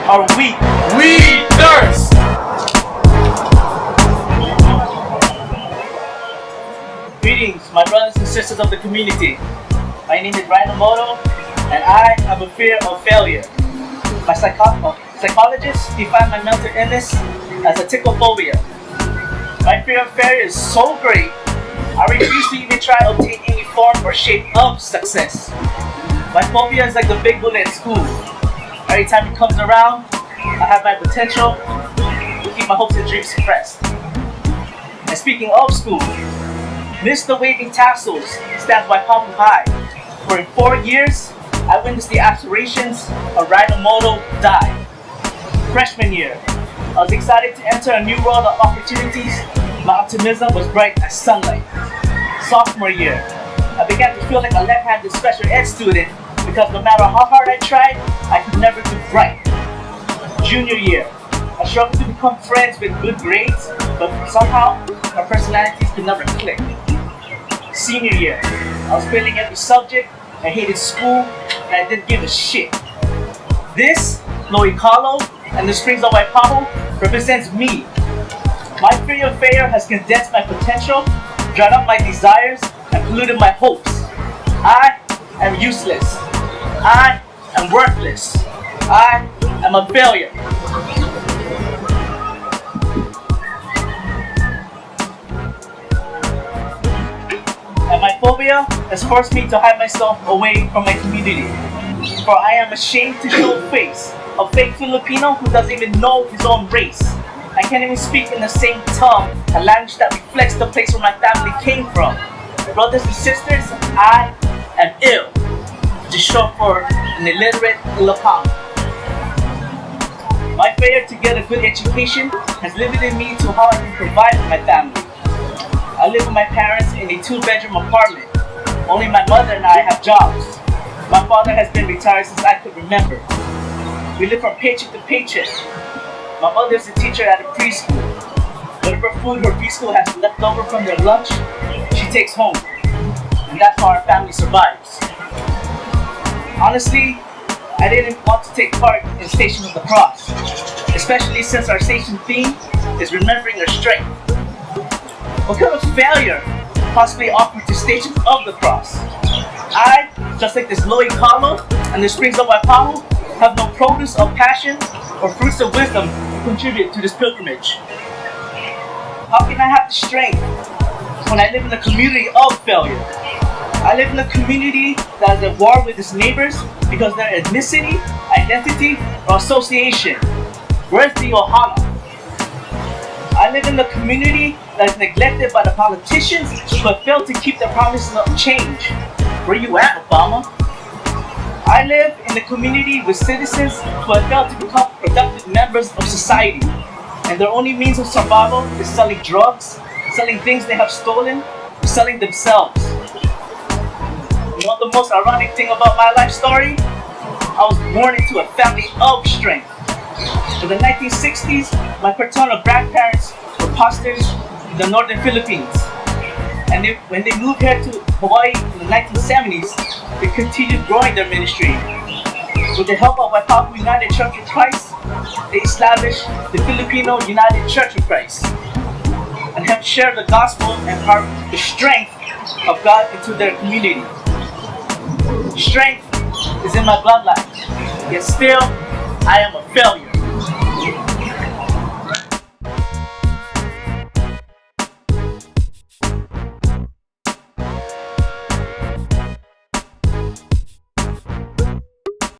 are weak. We thirst. Greetings, my brothers and sisters of the community. My name is Amodo, and I have a fear of failure. My psychologists define my mental illness as a ticklephobia. My fear of failure is so great, I refuse to even try to obtain any form or shape of success. My phobia is like the big bullet at school. Every time it comes around, I have my potential to keep my hopes and dreams suppressed. And speaking of school, Mr. Waving Tassels stands by Kapālama High. For 4 years, I witnessed the aspirations of Amodo die. Freshman year, I was excited to enter a new world of opportunities. My optimism was bright as sunlight. Sophomore year, I began to feel like a left-handed special ed student because no matter how hard I tried, I could never do right. Junior year, I struggled to become friends with good grades, but somehow our personalities could never click. Senior year, I was failing every subject, I hated school, and I didn't give a shit. This, Kalo, and the springs of Kapālama represents me. My fear of failure has condensed my potential, dried up my desires, and polluted my hopes. I am useless. I am worthless. I am a failure. And my phobia has forced me to hide myself away from my community. For I am ashamed to show face, a fake Filipino who doesn't even know his own race. I can't even speak in the same tongue, a language that reflects the place where my family came from. Brothers and sisters, I am ill, just short for an illiterate Ilocano. My failure to get a good education has limited me to how I can provide for my family. I live with my parents in a 2-bedroom apartment. Only my mother and I have jobs. My father has been retired since I could remember. We live from paycheck to paycheck. My mother is a teacher at a preschool. Whatever food her preschool has left over from their lunch, she takes home. And that's how our family survives. Honestly, I didn't want to take part in Station of the Cross, especially since our station theme is remembering our strength. What kind of failure possibly offered to Stations of the Cross? I, just like this Kalo and the springs of Kapālama, have no produce of passion or fruits of wisdom to contribute to this pilgrimage. How can I have the strength when I live in a community of failure? I live in a community that is at war with its neighbors because of their ethnicity, identity, or association. Where's the Ohana? I live in a community that is neglected by the politicians but failed to keep their promises of change. Where you at, Obama? I live in a community with citizens who have failed to become productive members of society, and their only means of survival is selling drugs, selling things they have stolen, or selling themselves. You know the most ironic thing about my life story? I was born into a family of strength. In the 1960s, my paternal grandparents were pastors in the northern Philippines. And when they moved here to Hawaii in the 1970s, they continued growing their ministry. With the help of Kapālama United Church of Christ, they established the Filipino United Church of Christ and helped share the gospel and impart the strength of God into their community. Strength is in my bloodline, yet still I am a failure.